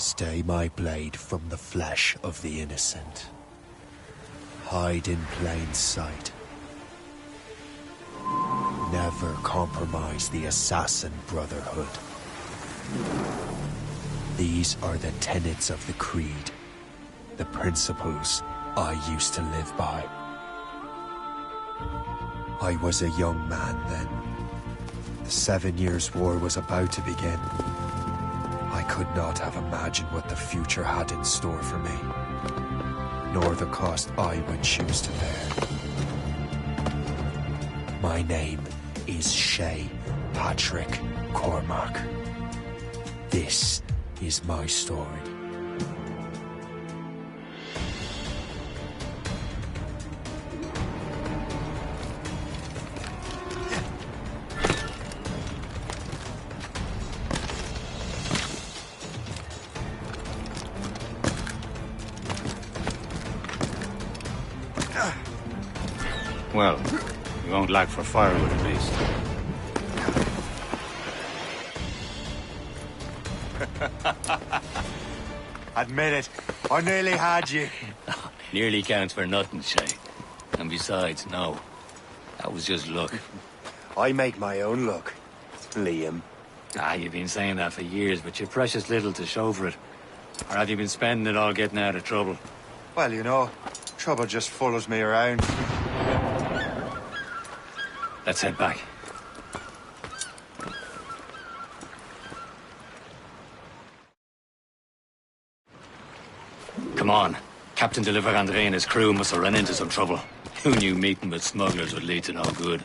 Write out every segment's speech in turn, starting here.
Stay my blade from the flesh of the innocent. Hide in plain sight. Never compromise the Assassin Brotherhood. These are the tenets of the Creed, the principles I used to live by. I was a young man then. The 7 Years' War was about to begin. I could not have imagined what the future had in store for me, nor the cost I would choose to bear. My name is Shay Patrick Cormac. This is my story. Well, you won't lack for firewood at least. Admit it, I nearly had you. Nearly counts for nothing, Shay. And besides, no. That was just luck. I make my own luck, Liam. You've been saying that for years, but you've precious little to show for it. Or have you been spending it all getting out of trouble? Well, you know, trouble just follows me around. Let's head back. Come on. Captain de Liverandre and his crew must have run into some trouble. Who knew meeting with smugglers would lead to no good?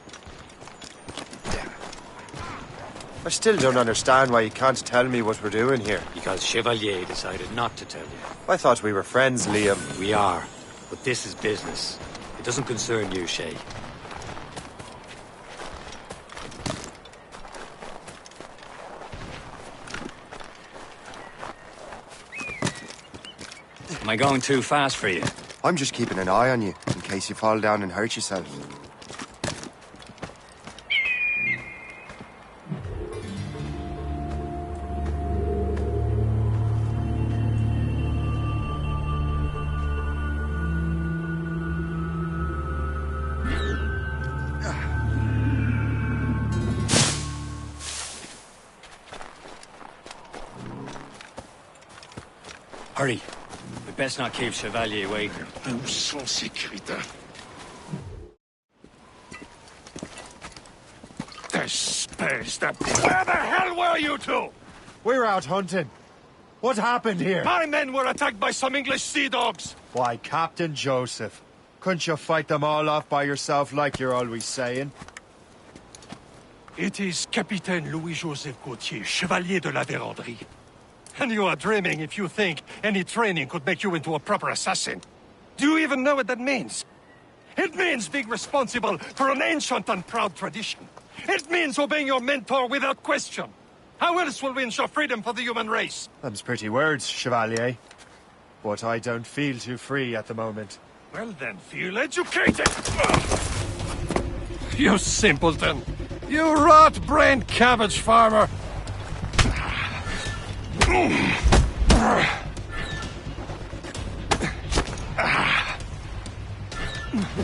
I still don't understand why you can't tell me what we're doing here. Because Chevalier decided not to tell you. I thought we were friends, Liam. We are. But this is business. It doesn't concern you, Shay. Am I going too fast for you? I'm just keeping an eye on you, in case you fall down and hurt yourself. Hurry. We'd best not keep Chevalier waiting. Où sont ces crétins? Espèce de... Where the hell were you two? We're out hunting. What happened here? My men were attacked by some English sea dogs. Why, Captain Joseph. Couldn't you fight them all off by yourself like you're always saying? It is Capitaine Louis-Joseph Gauthier, Chevalier de la Vérendrye. And you are dreaming if you think any training could make you into a proper assassin. Do you even know what that means? It means being responsible for an ancient and proud tradition. It means obeying your mentor without question. How else will we ensure freedom for the human race? Them's pretty words, Chevalier. But I don't feel too free at the moment. Well then, feel educated! You simpleton! You rot-brained cabbage farmer!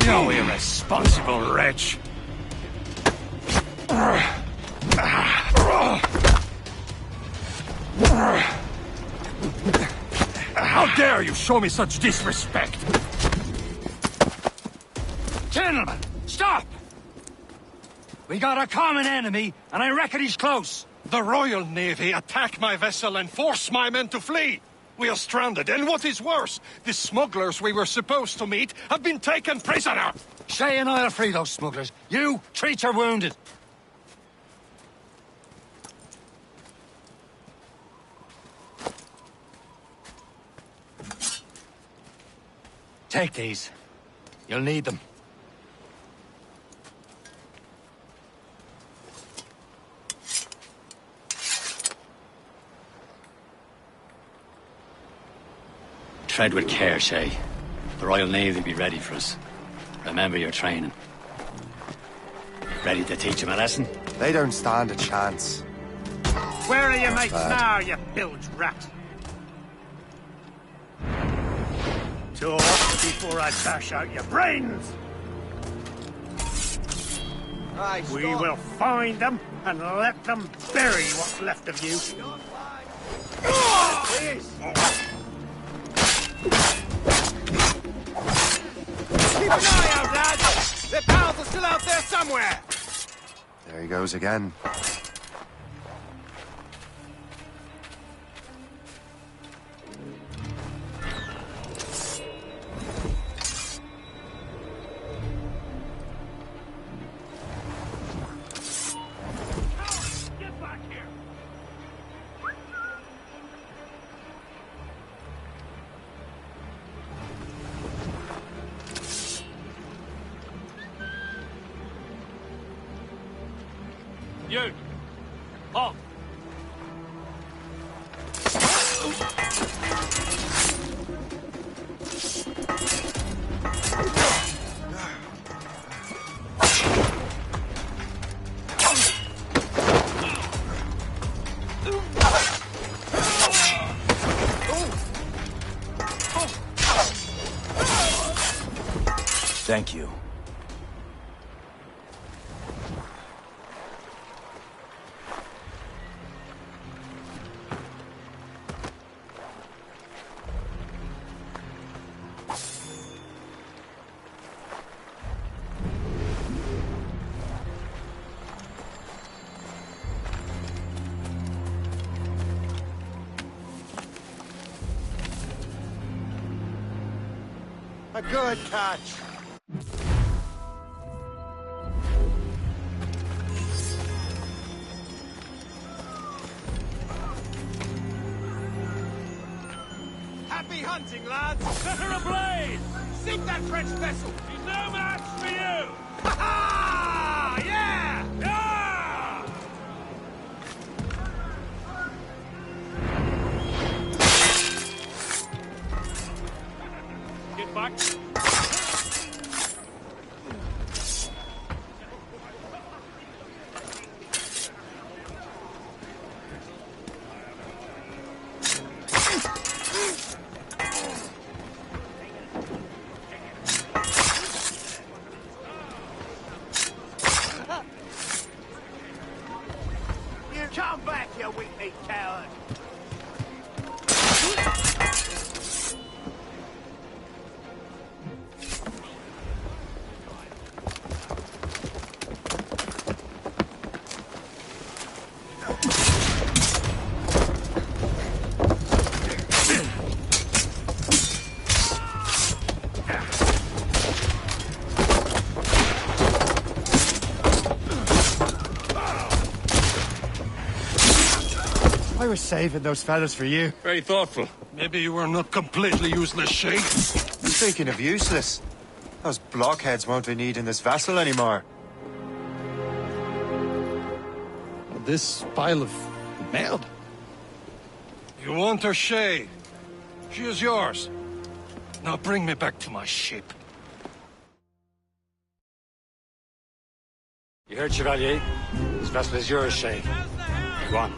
You irresponsible wretch! How dare you show me such disrespect? Gentlemen, stop! We got a common enemy, and I reckon he's close. The Royal Navy attack my vessel and force my men to flee. We are stranded, and what is worse, the smugglers we were supposed to meet have been taken prisoner. Shay and I'll free those smugglers. You, treat your wounded. Take these. You'll need them. Tread with care, Shay. The Royal Navy will be ready for us. Remember your training. Ready to teach them a lesson? They don't stand a chance. Where are your mates now, you bilge rat? Talk before I bash out your brains! We will find them and let them bury what's left of you. Keep an eye out, lads! Their pals are still out there somewhere! There he goes again. Get back here! You! Halt! Thank you. A good catch. Happy hunting, lads! Set her ablaze! Sink that French vessel! She's no match for you! Ha ha! Yeah! Ah! Get back! You come back, you weak-kneed coward! I was saving those fellas for you. Very thoughtful. Maybe you were not completely useless, Shay. Speaking of useless, those blockheads won't be needing this vessel anymore. This pile of merde. You want her, Shay? She is yours. Now bring me back to my ship. You heard, Chevalier? This vessel is yours, Shay. Go on.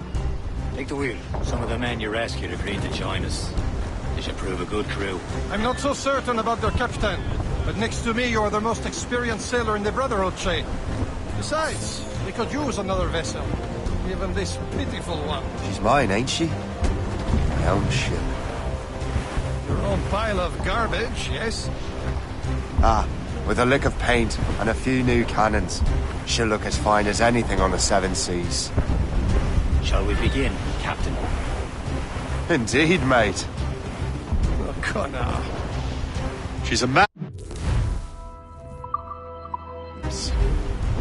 Take the wheel. Some of the men you rescued agreed to join us. They should prove a good crew. I'm not so certain about their captain, but next to me you are the most experienced sailor in the Brotherhood, Shay. Besides, we could use another vessel. Even this pitiful one. She's mine, ain't she? My own ship. Your own pile of garbage, yes? Ah, with a lick of paint and a few new cannons. She'll look as fine as anything on the Seven Seas. Shall we begin, Captain? Indeed, mate. Oh, Connor. She's a man.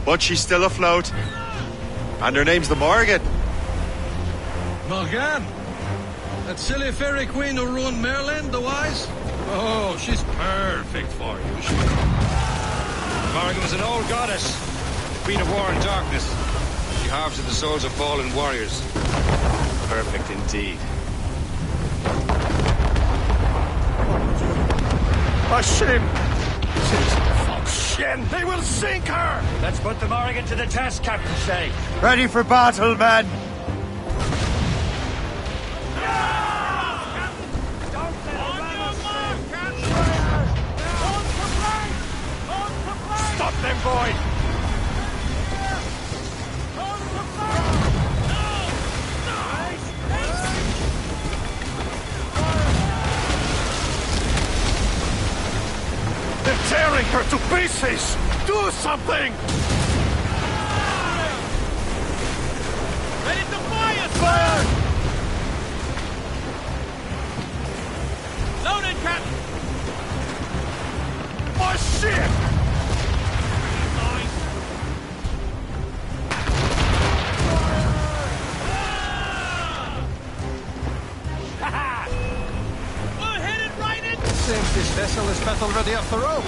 But she's still afloat. And her name's the Morgan. Morgan? That silly fairy queen who ruined Merlin, the wise? Oh, she's perfect for you. Morrigan was an old goddess, the queen of war and darkness. She harvested the souls of fallen warriors. Perfect indeed. A ship! Shin! They will sink her! Let's put the Morrigan to the test, Captain Shay. Ready for battle, men! Don't let her run us, them, boy! They're tearing her to pieces! Do something! Ready to fire! Fire! Loaded, Captain! My ship! We're headed right in! Seems this vessel is battle ready after all.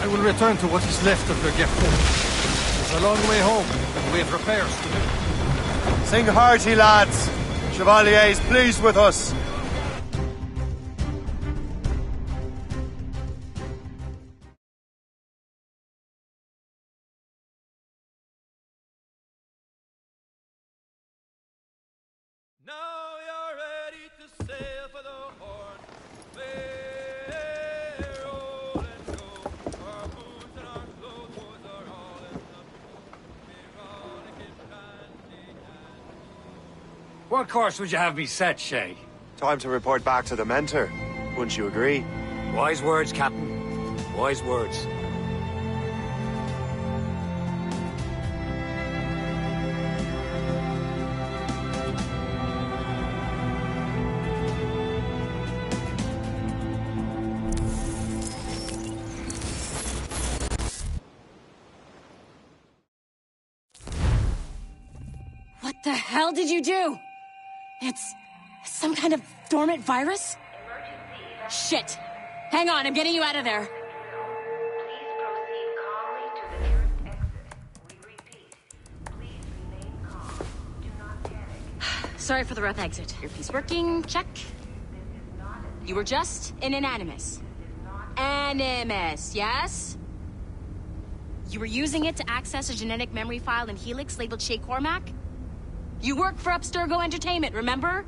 I will return to what is left of the Gerfaut. It's a long way home, and we have repairs to do. Sing hearty, lads. Chevalier is pleased with us. Now you're ready to sail for the Horn. We're rolling go. Our boots and our clothes are all in the pool. We're all in brandy and... What course would you have me set, Shay? Time to report back to the mentor. Wouldn't you agree? Wise words, Captain. Wise words. What the hell did you do? It's some kind of dormant virus? Shit! Hang on, I'm getting you out of there. Please proceed calmly to the nearest exit. We repeat, please remain calm. Do not panic. Sorry for the rough exit. Earpiece working, check. You were just in an Animus. Animus, yes? You were using it to access a genetic memory file in Helix labeled Shay Cormac? You work for Abstergo Entertainment, remember?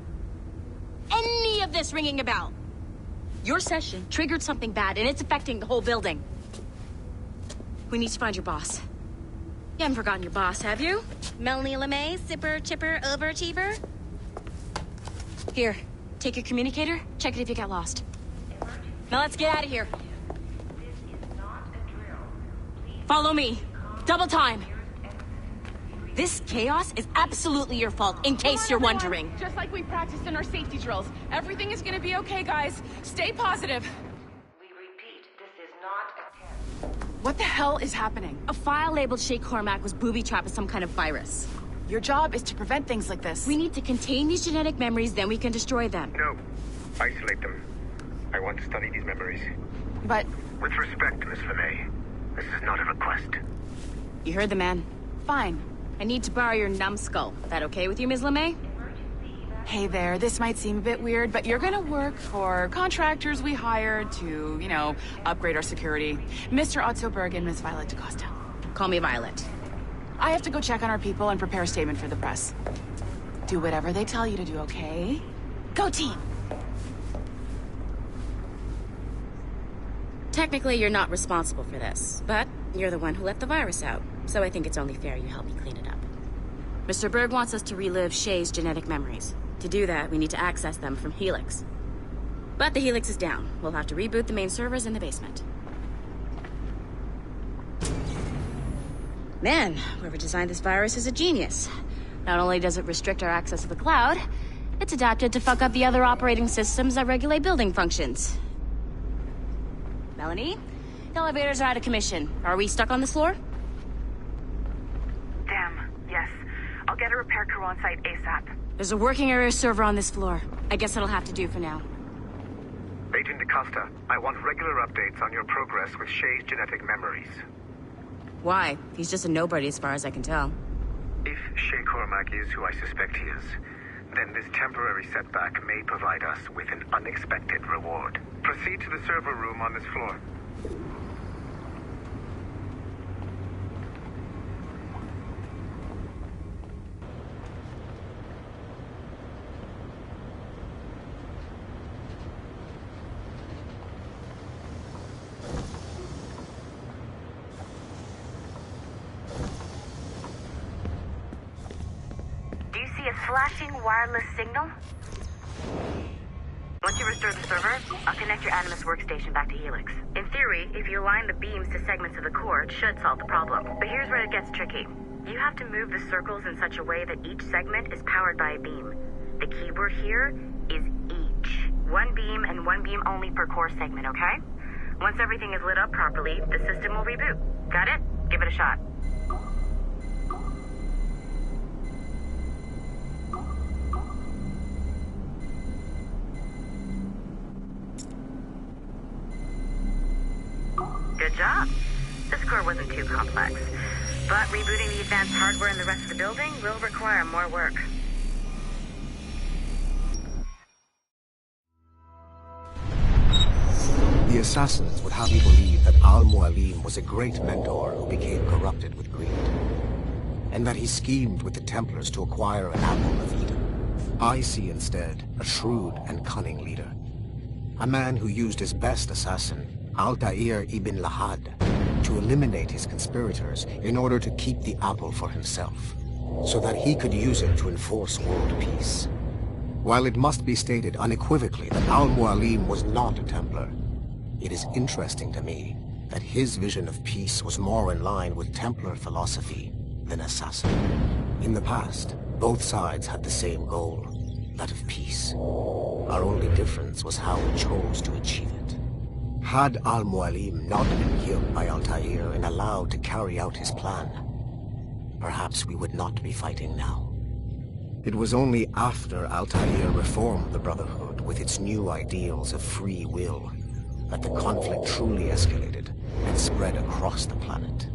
Any of this ringing a bell? Your session triggered something bad, and it's affecting the whole building. We need to find your boss. You haven't forgotten your boss, have you? Melanie LeMay, zipper, chipper, overachiever? Here, take your communicator, check it if you got lost. Now let's get out of here. Follow me. Double time. This chaos is absolutely your fault, in case you're wondering. Just like we practiced in our safety drills. Everything is gonna be okay, guys. Stay positive. We repeat, this is not a test. What the hell is happening? A file labeled Shay Cormac was booby-trapped with some kind of virus. Your job is to prevent things like this. We need to contain these genetic memories, then we can destroy them. No. Isolate them. I want to study these memories. But... With respect, Miss LeMay, this is not a request. You heard the man. Fine. I need to borrow your numbskull. That okay with you, Ms. LeMay? Hey there, this might seem a bit weird, but you're gonna work for contractors we hired to, you know, upgrade our security. Mr. Otto Berg and Miss Violet DaCosta. Call me Violet. I have to go check on our people and prepare a statement for the press. Do whatever they tell you to do, okay? Go team! Technically, you're not responsible for this, but you're the one who let the virus out, so I think it's only fair you help me clean it up. Mr. Berg wants us to relive Shay's genetic memories. To do that, we need to access them from Helix. But the Helix is down. We'll have to reboot the main servers in the basement. Man, whoever designed this virus is a genius. Not only does it restrict our access to the cloud, it's adapted to fuck up the other operating systems that regulate building functions. Melanie? The elevators are out of commission. Are we stuck on this floor? Damn, yes. I'll get a repair crew on site ASAP. There's a working area server on this floor. I guess that'll have to do for now. Agent DaCosta, I want regular updates on your progress with Shay's genetic memories. Why? He's just a nobody as far as I can tell. If Shay Cormac is who I suspect he is, then this temporary setback may provide us with an unexpected reward. Proceed to the server room on this floor. is flashing wireless signal. Once you restore the server, I'll connect your Animus workstation back to Helix. In theory, if you align the beams to segments of the core, it should solve the problem. But here's where it gets tricky. You have to move the circles in such a way that each segment is powered by a beam. The keyword here is each. One beam and one beam only per core segment, okay? Once everything is lit up properly, the system will reboot. Got it? Give it a shot. Good job. This core wasn't too complex, but rebooting the advanced hardware in the rest of the building will require more work. The assassins would have you believe that Al-Mualim was a great mentor who became corrupted with greed, and that he schemed with the Templars to acquire an apple of Eden. I see instead a shrewd and cunning leader, a man who used his best assassin, Altair ibn Lahad, to eliminate his conspirators in order to keep the apple for himself, so that he could use it to enforce world peace. While it must be stated unequivocally that Al-Mualim was not a Templar, it is interesting to me that his vision of peace was more in line with Templar philosophy than assassin. In the past, both sides had the same goal, that of peace. Our only difference was how we chose to achieve it. Had Al-Mualim not been killed by Altair and allowed to carry out his plan, perhaps we would not be fighting now. It was only after Altair reformed the Brotherhood with its new ideals of free will that the conflict truly escalated and spread across the planet.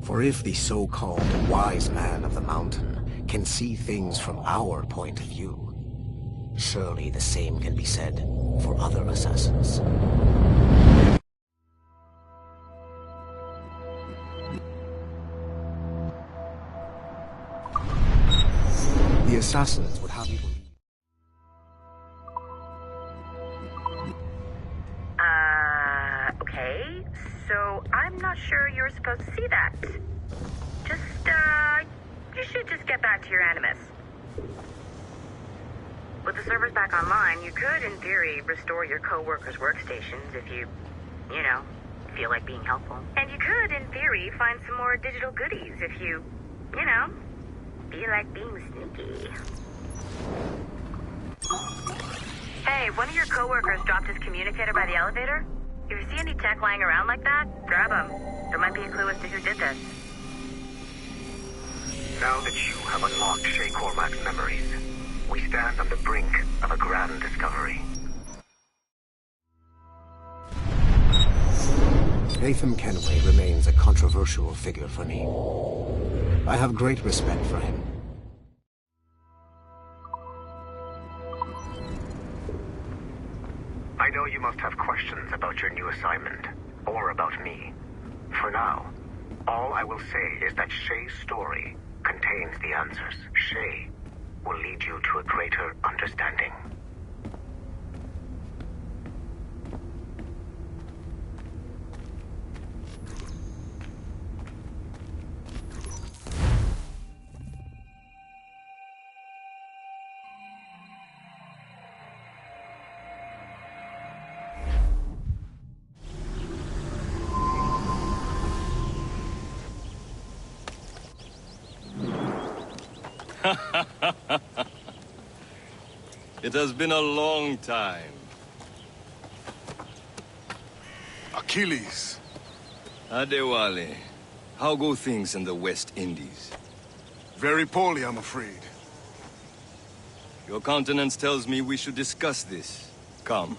For if the so-called wise man of the mountain can see things from our point of view, surely the same can be said for other assassins. The assassins would have you believe. Okay. So, I'm not sure you were supposed to see that. You should just get back to your Animus. With the servers back online, you could, in theory, restore your co-workers' workstations if you feel like being helpful. And you could, in theory, find some more digital goodies if you feel like being sneaky. Hey, one of your co-workers dropped his communicator by the elevator. If you see any tech lying around like that, grab them. There might be a clue as to who did this. Now that you have unlocked Shay Cormac's memories, we stand on the brink of a grand discovery. Haytham Kenway remains a controversial figure for me. I have great respect for him. I know you must have questions about your new assignment, or about me. For now, all I will say is that Shay's story contains the answers. Shay will lead you to a greater understanding. It has been a long time. Achilles. Adewale, how go things in the West Indies? Very poorly, I'm afraid. Your countenance tells me we should discuss this. Come.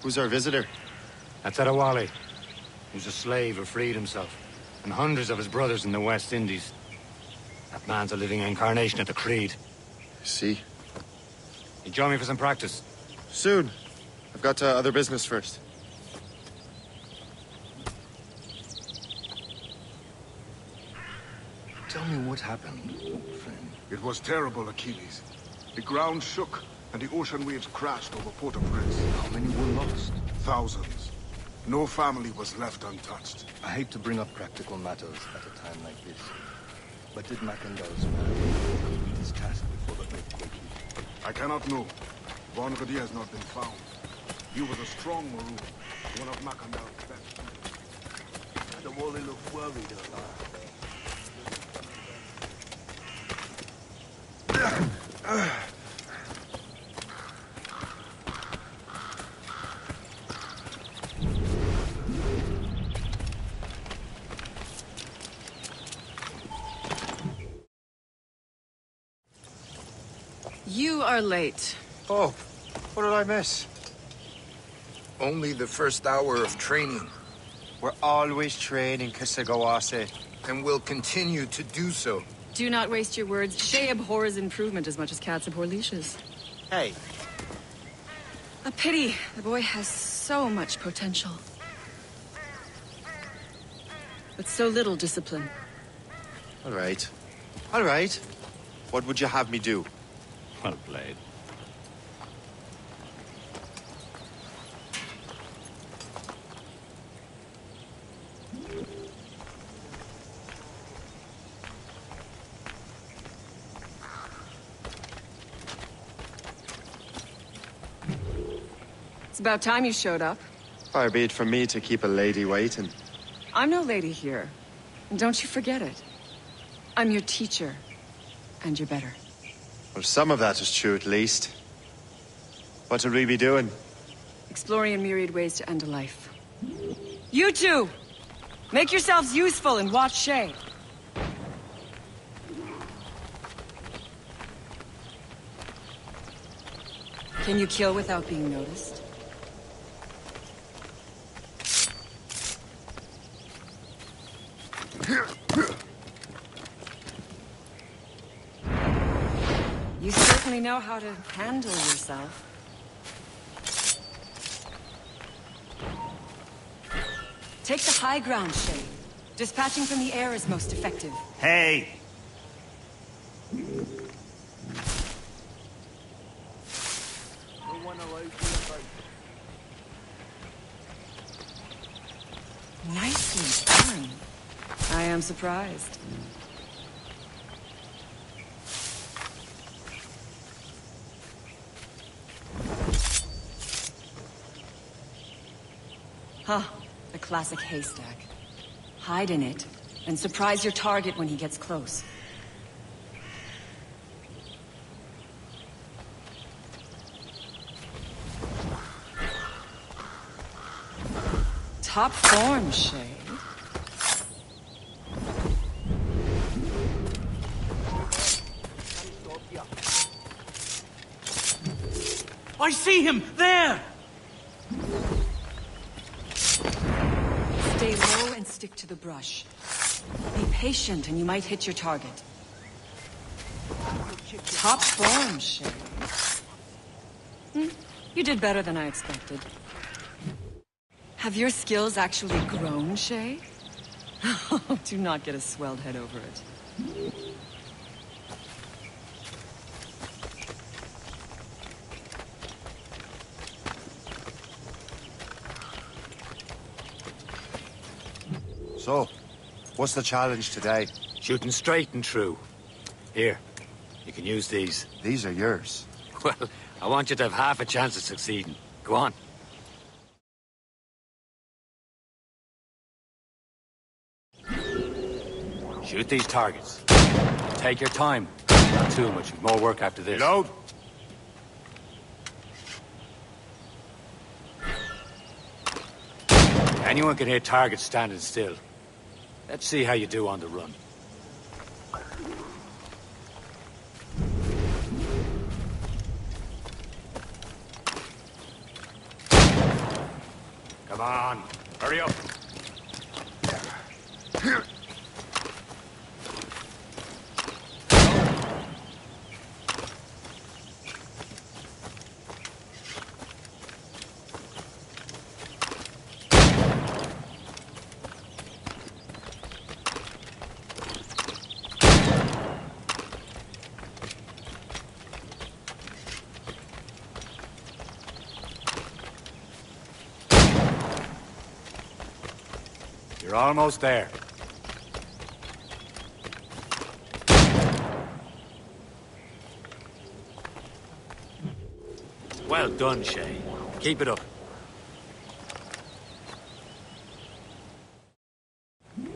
Who's our visitor? That's Adewale. He's a slave who freed himself, and hundreds of his brothers in the West Indies. That man's a living incarnation of the Creed. See? You join me for some practice? Soon. I've got other business first. Tell me what happened, old friend. It was terrible, Achilles. The ground shook, and the ocean waves crashed over Port-au-Prince. How many were lost? Thousands. No family was left untouched. I hate to bring up practical matters at a time like this, but did Macandal's man complete his task before the earthquake hit? I cannot know. Von Rodier has not been found. He was a strong Maroon, one of Macandal's best. The Wally looked worried about. You are late. Oh, what did I miss? Only the first hour of training. We're always training, Kisagawase. And will continue to do so. Do not waste your words. Shay abhors improvement as much as cats abhor leashes. Hey. A pity. The boy has so much potential. But so little discipline. All right. All right. What would you have me do? Well played. It's about time you showed up. Far be it from me to keep a lady waiting. I'm no lady here. And don't you forget it. I'm your teacher. And you're better. Well, some of that is true, at least. What will we be doing? Exploring a myriad ways to end a life. You two! Make yourselves useful and watch Shay. Can you kill without being noticed? You certainly know how to handle yourself. Take the high ground, Shay. Dispatching from the air is most effective. Hey! Nicely done. I am surprised. Huh. A classic haystack. Hide in it, and surprise your target when he gets close. Top form, Shay. I see him! There! Stay low and stick to the brush. Be patient and you might hit your target. Top form, Shay. You did better than I expected. Have your skills actually grown, Shay? Do not get a swelled head over it. So, what's the challenge today? Shooting straight and true. Here, you can use these. These are yours. Well, I want you to have half a chance of succeeding. Go on. Shoot these targets. Take your time. Not too much. More work after this. Reload. Anyone can hit targets standing still. Let's see how you do on the run. Come on, hurry up. You're almost there. Well done, Shay. Keep it up.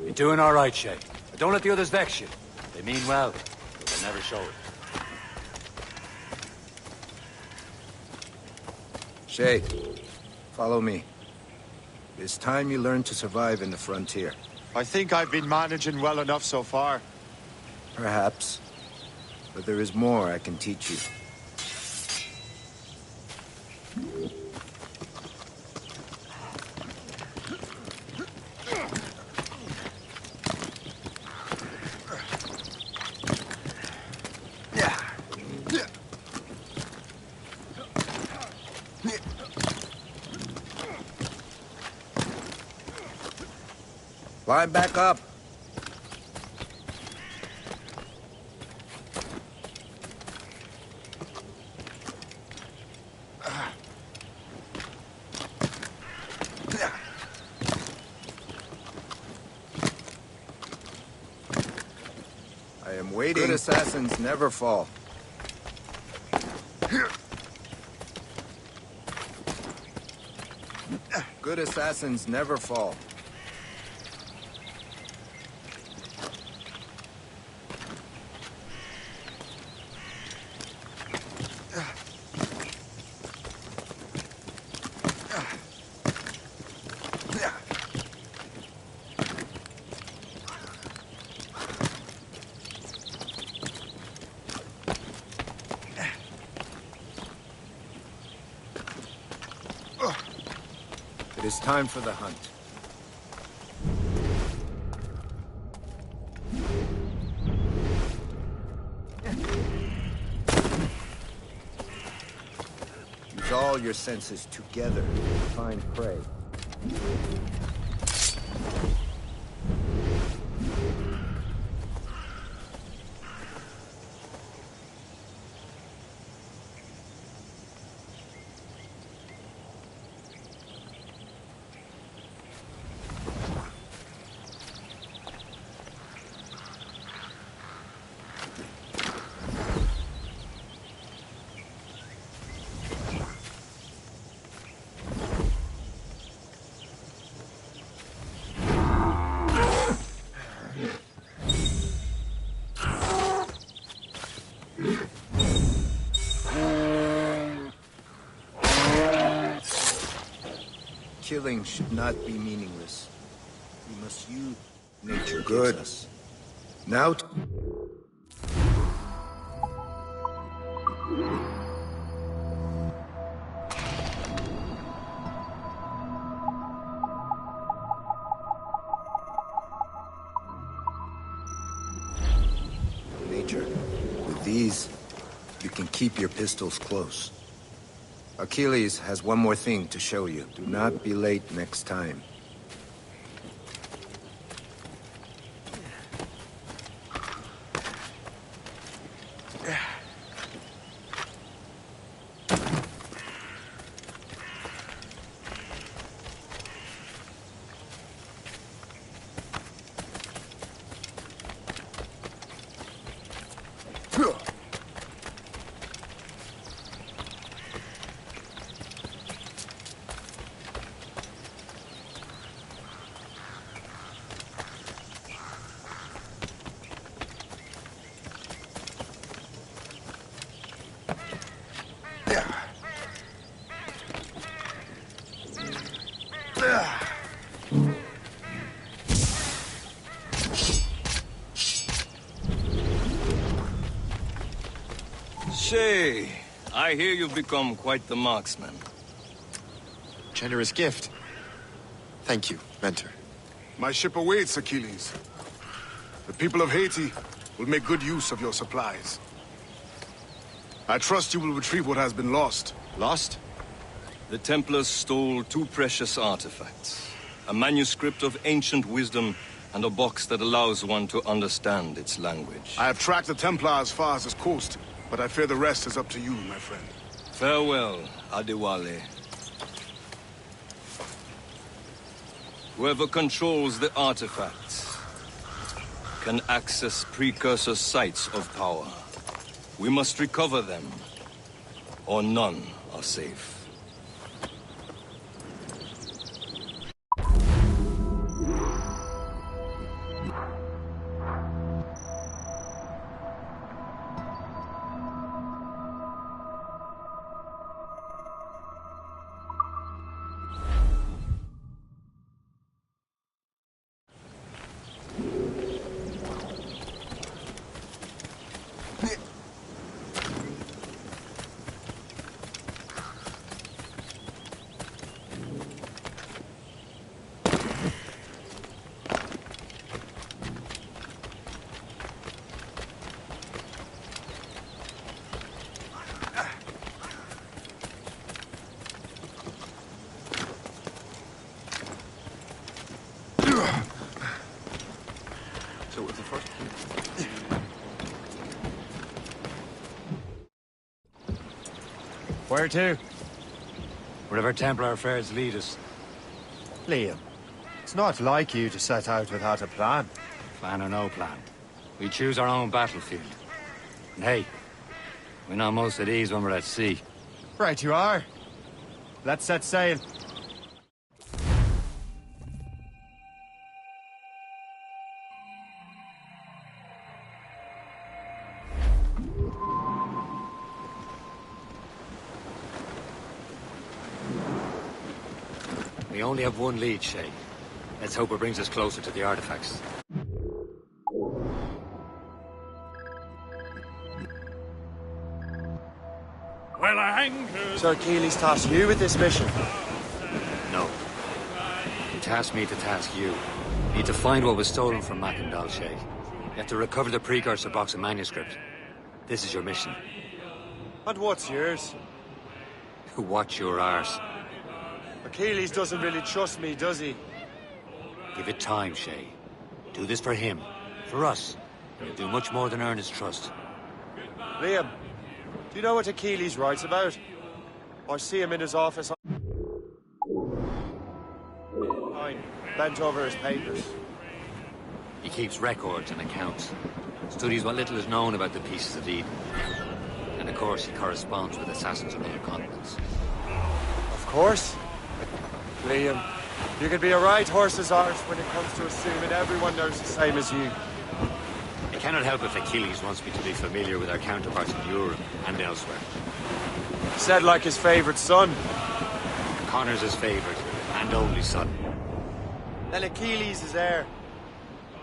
You're doing all right, Shay. But don't let the others vex you. They mean well, but they'll never show it. Shay, follow me. It's time you learn to survive in the frontier. I think I've been managing well enough so far. Perhaps. But there is more I can teach you. Climb back up. I am waiting. Good assassins never fall. Good assassins never fall. It is time for the hunt. Use all your senses together to find prey. Killing should not be meaningless. We must use nature gives us. Now nature. With these, you can keep your pistols close. Achilles has one more thing to show you. Do not be late next time. Shay, I hear you've become quite the marksman. Generous gift. Thank you, Mentor. My ship awaits, Achilles. The people of Haiti will make good use of your supplies. I trust you will retrieve what has been lost. Lost? The Templars stole two precious artifacts. A manuscript of ancient wisdom and a box that allows one to understand its language. I have tracked the Templar as far as this coast, but I fear the rest is up to you, my friend. Farewell, Adewale. Whoever controls the artifacts can access precursor sites of power. We must recover them, or none are safe. So what's the first? Where to? Wherever Templar affairs lead us. Liam, it's not like you to set out without a plan. Plan or no plan. We choose our own battlefield. And hey, we're not most at ease when we're at sea. Right you are. Let's set sail. We only have one lead, Shay. Let's hope it brings us closer to the artifacts. Well, I anchored. Sir Keeley's tasked you with this mission. No. He tasked me to task you. You need to find what was stolen from Mackandal, Shay. You have to recover the precursor box of manuscript. This is your mission. And what's yours? Watch your arse. Achilles doesn't really trust me, does he? Give it time, Shay. Do this for him. For us. And you'll do much more than earn his trust. Liam, do you know what Achilles writes about? I see him in his office. Bent over his papers. He keeps records and accounts. Studies what little is known about the pieces of Eden. And of course, he corresponds with assassins on other continents. Of course. Liam, you can be a right horse's arse when it comes to assuming everyone knows the same as you. I cannot help if Achilles wants me to be familiar with our counterparts in Europe and elsewhere. Said like his favorite son. Connor's his favorite and only son. Then Achilles is heir.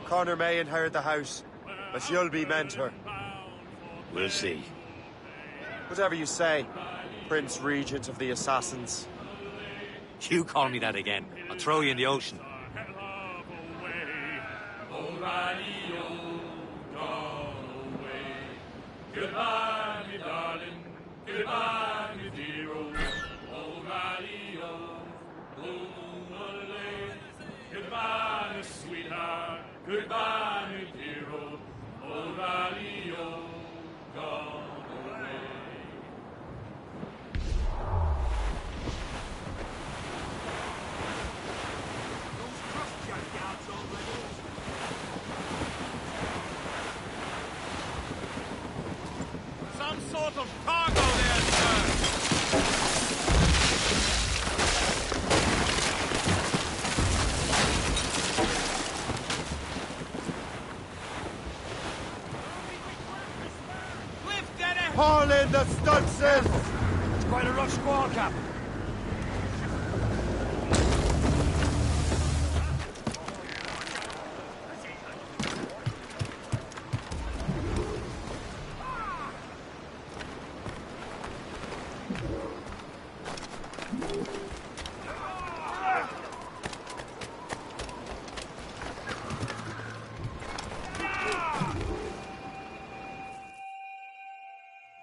Connor may inherit the house, but you'll be mentor. We'll see. Whatever you say, Prince Regent of the Assassins. You call me that again, I'll throw you in the ocean. Goodbye, me darling. Goodbye, me dear old O'Reilly, goodbye, me sweetheart. Goodbye, me dear old O'Reilly, gone away. Some sort of cargo there, sir. Haul in the stunsails! It's quite a rough squall, Cap.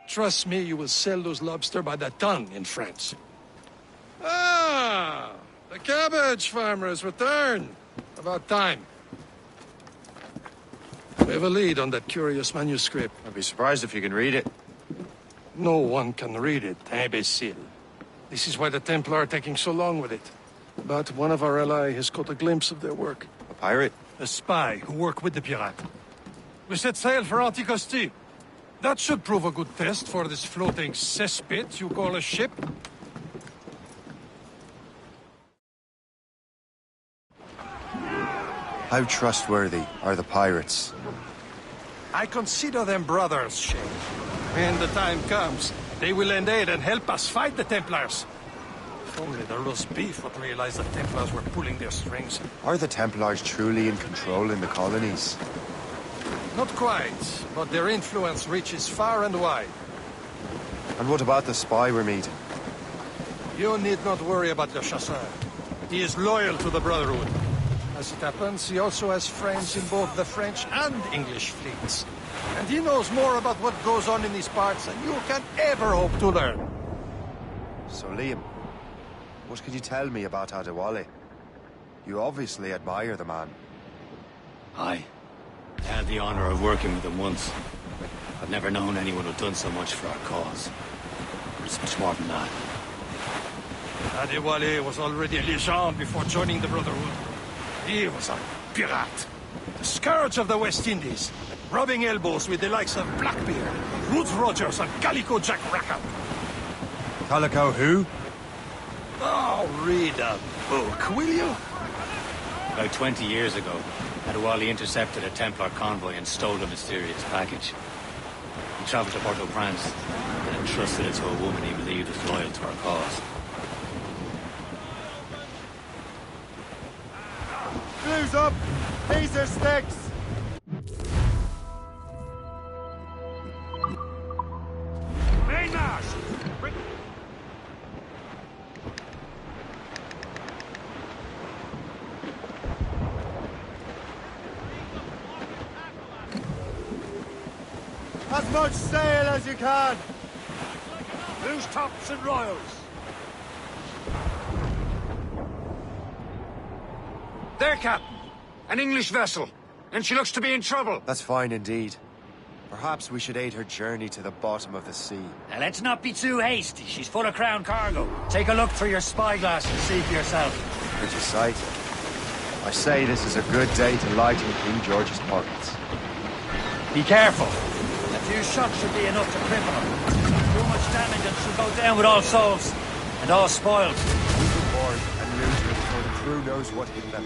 Trust me, you will sell those lobster by the ton in France. Ah, the cabbage farmer has returned. About time. We have a lead on that curious manuscript. I'd be surprised if you can read it. No one can read it, imbecile. This is why the Templar are taking so long with it. But one of our allies has caught a glimpse of their work. A pirate? A spy who worked with the pirate. We set sail for Anticosti. That should prove a good test for this floating cesspit you call a ship. How trustworthy are the pirates? I consider them brothers, Shay. When the time comes, they will lend aid and help us fight the Templars. If only the roast beef would realize the Templars were pulling their strings. Are the Templars truly in control in the colonies? Not quite, but their influence reaches far and wide. And what about the spy we're meeting? You need not worry about Le Chasseur. He is loyal to the Brotherhood. As it happens, he also has friends in both the French and English fleets. And he knows more about what goes on in these parts than you can ever hope to learn. So, Liam, what could you tell me about Adewale? You obviously admire the man. Aye. I had the honor of working with him once. I've never known anyone who'd done so much for our cause. But it's much more than that. Adewale was already a legend before joining the Brotherhood. He was a pirate. The scourge of the West Indies. Rubbing elbows with the likes of Blackbeard, Woodes Rogers, and Calico Jack Rackham. Calico who? Oh, read a book, will you? About 20 years ago, Adewale intercepted a Templar convoy and stole a mysterious package. He traveled to Port-au-Prince and entrusted it to a woman he believed was loyal to our cause. Blues up! These are sticks! Mainmarch! As much sail as you can! Loose tops and royals! There, Captain! An English vessel, and she looks to be in trouble. That's fine indeed. Perhaps we should aid her journey to the bottom of the sea. Now, let's not be too hasty. She's full of crown cargo. Take a look through your spyglass and see for yourself. Pretty sight. I say this is a good day to lighten King George's pockets. Be careful. A few shots should be enough to cripple her. Too much damage and she'll go down with all souls. And all spoiled. Overboard and looted, for the crew knows what hit them.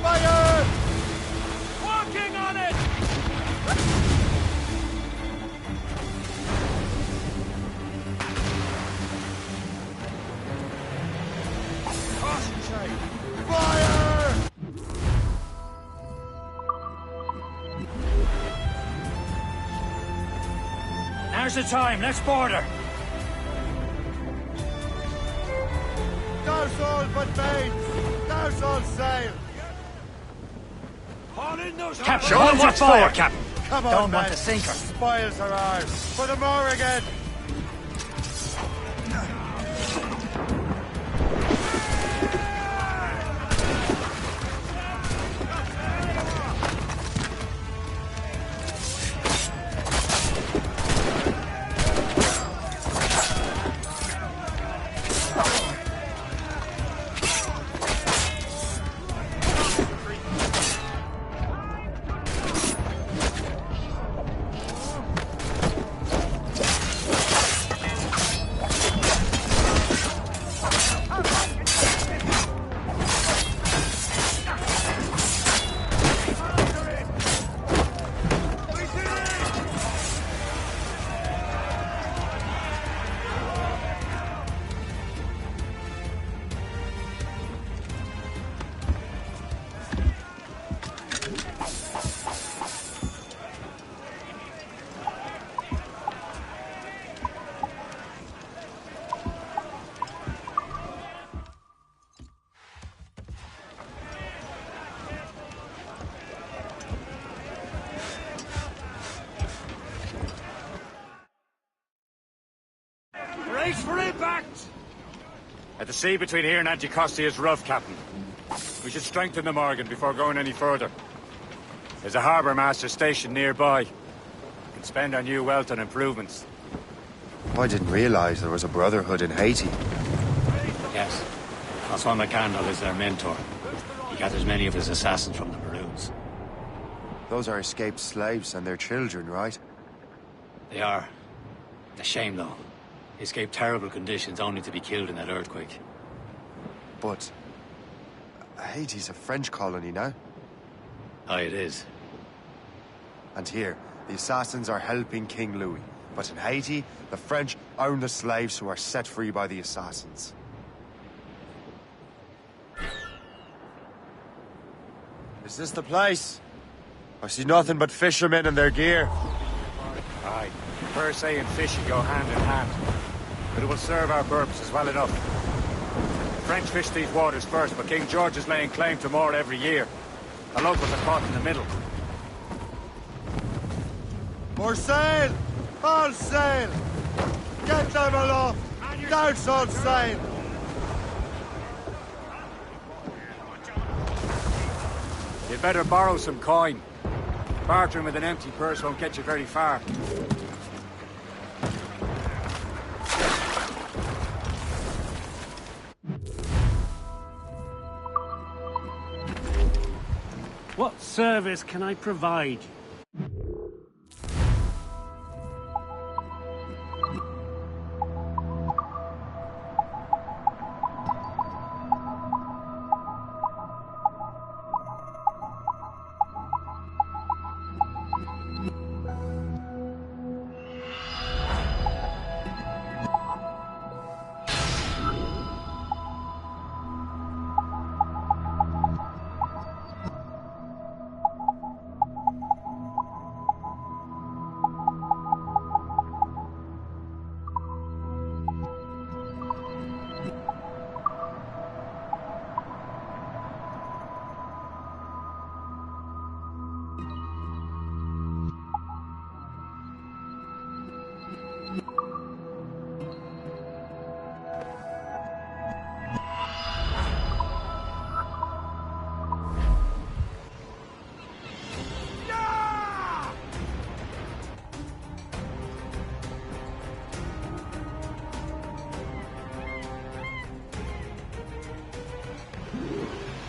Fire! Working on it! Concentrate! Fire! Now's the time. Let's board her. Douse all but mains! Douse all sail! Captain, hold your fire, Captain. Come on, Don't man. want to sink her. Spoils are ours. For the Morrigan! Brace for impact! The sea between here and Anticosti is rough, Captain. We should strengthen the Morgan before going any further. There's a harbour master stationed nearby. We can spend our new wealth on improvements. I didn't realize there was a brotherhood in Haiti. Yes. François McCandle is their mentor. He gathers many of his assassins from the Maroons. Those are escaped slaves and their children, right? They are. A shame, though. They escaped terrible conditions only to be killed in that earthquake. But Haiti's a French colony now. Aye, it is. And here, the assassins are helping King Louis. But in Haiti, the French own the slaves who are set free by the assassins. Is this the place? I see nothing but fishermen and their gear. Aye. Per se and fishing go hand in hand. But it will serve our purposes well enough. The French fish these waters first, but King George is laying claim to more every year. The locals are caught in the middle. More sail! All sail! Get them aloft! Douse all sail! You'd better borrow some coin. Bartering with an empty purse won't get you very far. What service can I provide?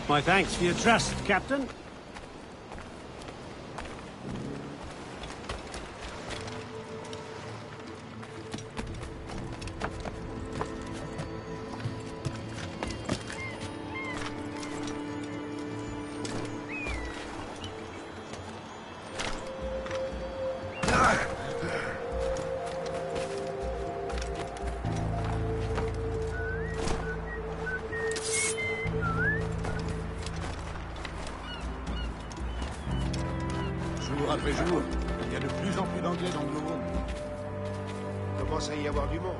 My thanks for your trust, Captain. Jour après jour, il y a de plus en plus d'anglais dans le Nouveau. Il commence à y avoir du monde.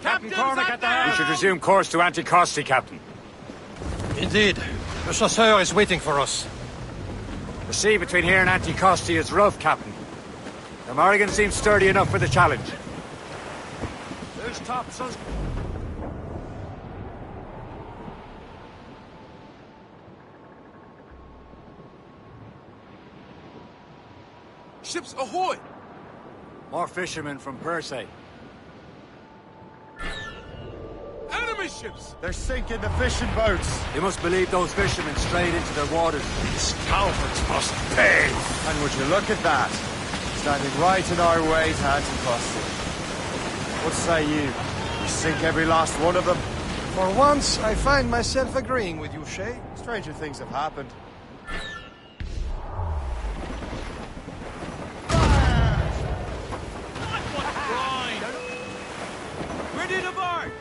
Captain Cormac at the helm! We should resume course to Anticosti, Captain. Indeed. The chasseur is waiting for us. The sea between here and Anticosti is rough, Captain. The Morrigan seems sturdy enough for the challenge. There's topsails. Ships ahoy! More fishermen from Persay. Enemy English ships! They're sinking the fishing boats. You must believe those fishermen strayed into their waters. These cowards must pay! And would you look at that? Standing right in our way to Anticosti. What say you? We sink every last one of them? For once, I find myself agreeing with you, Shay. Stranger things have happened. Ready to board!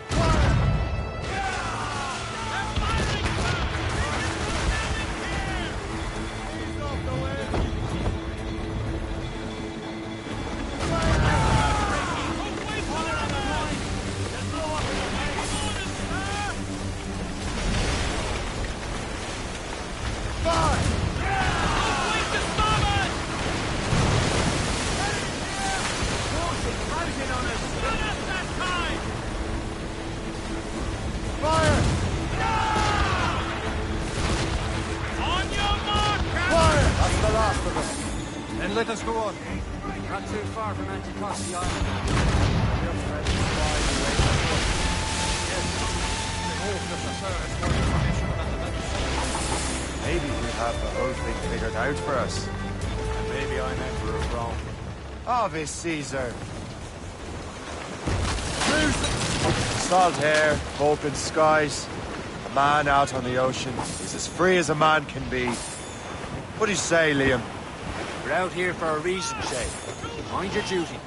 Then let us go on. Not too far from Anticosti Island. Maybe we have the whole thing figured out for us. And maybe I'm Emperor of Rome. Ave Caesar. Salt hair, hope in skies. A man out on the ocean. He's as free as a man can be. What do you say, Liam? We're out here for a reason, Shay. Mind your duty.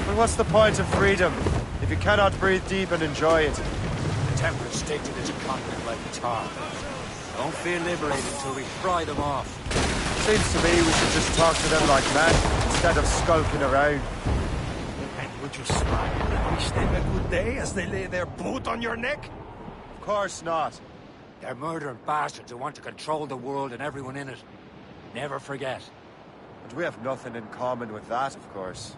But what's the point of freedom if you cannot breathe deep and enjoy it? The Templars stay to this continent like tar. Don't feel liberated until we fry them off. Seems to me we should just talk to them like men instead of skulking around. And would you smile and wish them a good day as they lay their boot on your neck? Of course not. They're murdering bastards who want to control the world and everyone in it. Never forget. And we have nothing in common with that, of course.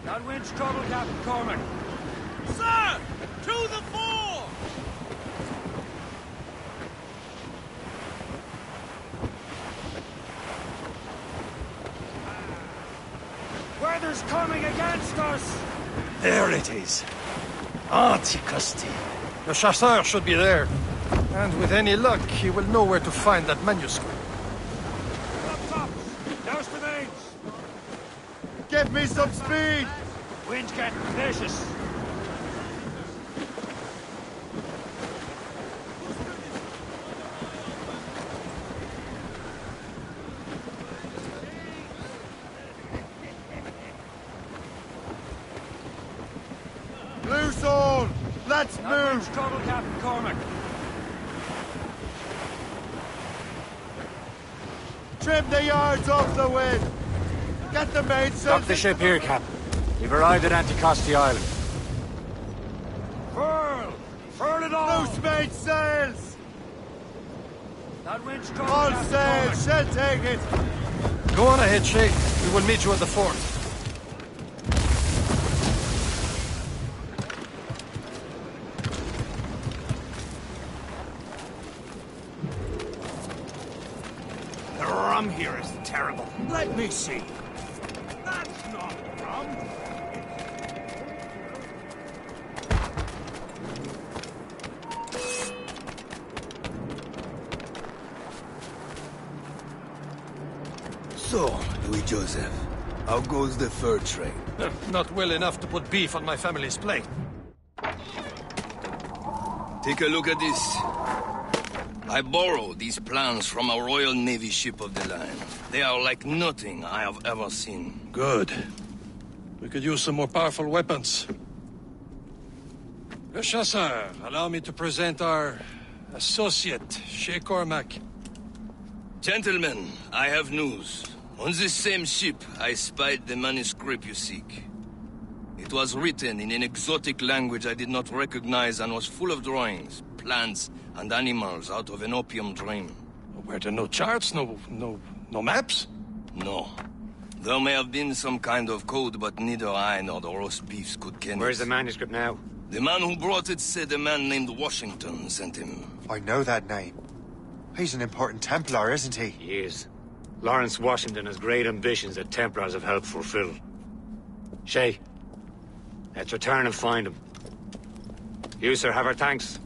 That wind's trouble, Captain Cormac. Sir! To the fore! Weather's coming against us! There it is. Anticosti. The chasseur should be there. And with any luck, he will know where to find that manuscript. Up top! Douse the mains! Give me some speed! Wind's getting vicious. Loose all! Let's move! Trouble, Captain Cormac. Trim the yards off the wind! Get the mainsail! Dock the ship here, Captain. We've arrived at Anticosti Island. Furl! Furl it all! Loose mainsails! That wind's trouble, All Captain sails! Shall take it! Go on ahead, Shay. We will meet you at the fort. The rum here is terrible. Let me see. That's not rum. So, Louis Joseph, how goes the fur trade? Not well enough to put beef on my family's plate. Take a look at this. I borrowed these plans from a Royal Navy ship of the line. They are like nothing I have ever seen. Good. We could use some more powerful weapons. Le Chasseur, allow me to present our associate, Shay Cormac. Gentlemen, I have news. On this same ship, I spied the manuscript you seek. It was written in an exotic language I did not recognize and was full of drawings, plants, and animals out of an opium dream. Were there no charts, no maps? No. There may have been some kind of code, but neither I nor the roast beefs could ken Where's it. the manuscript now? The man who brought it said a man named Washington sent him. I know that name. He's an important Templar, isn't he? He is. Lawrence Washington has great ambitions that Templars have helped fulfill. Shay, let's return and find him. You, sir, have our thanks.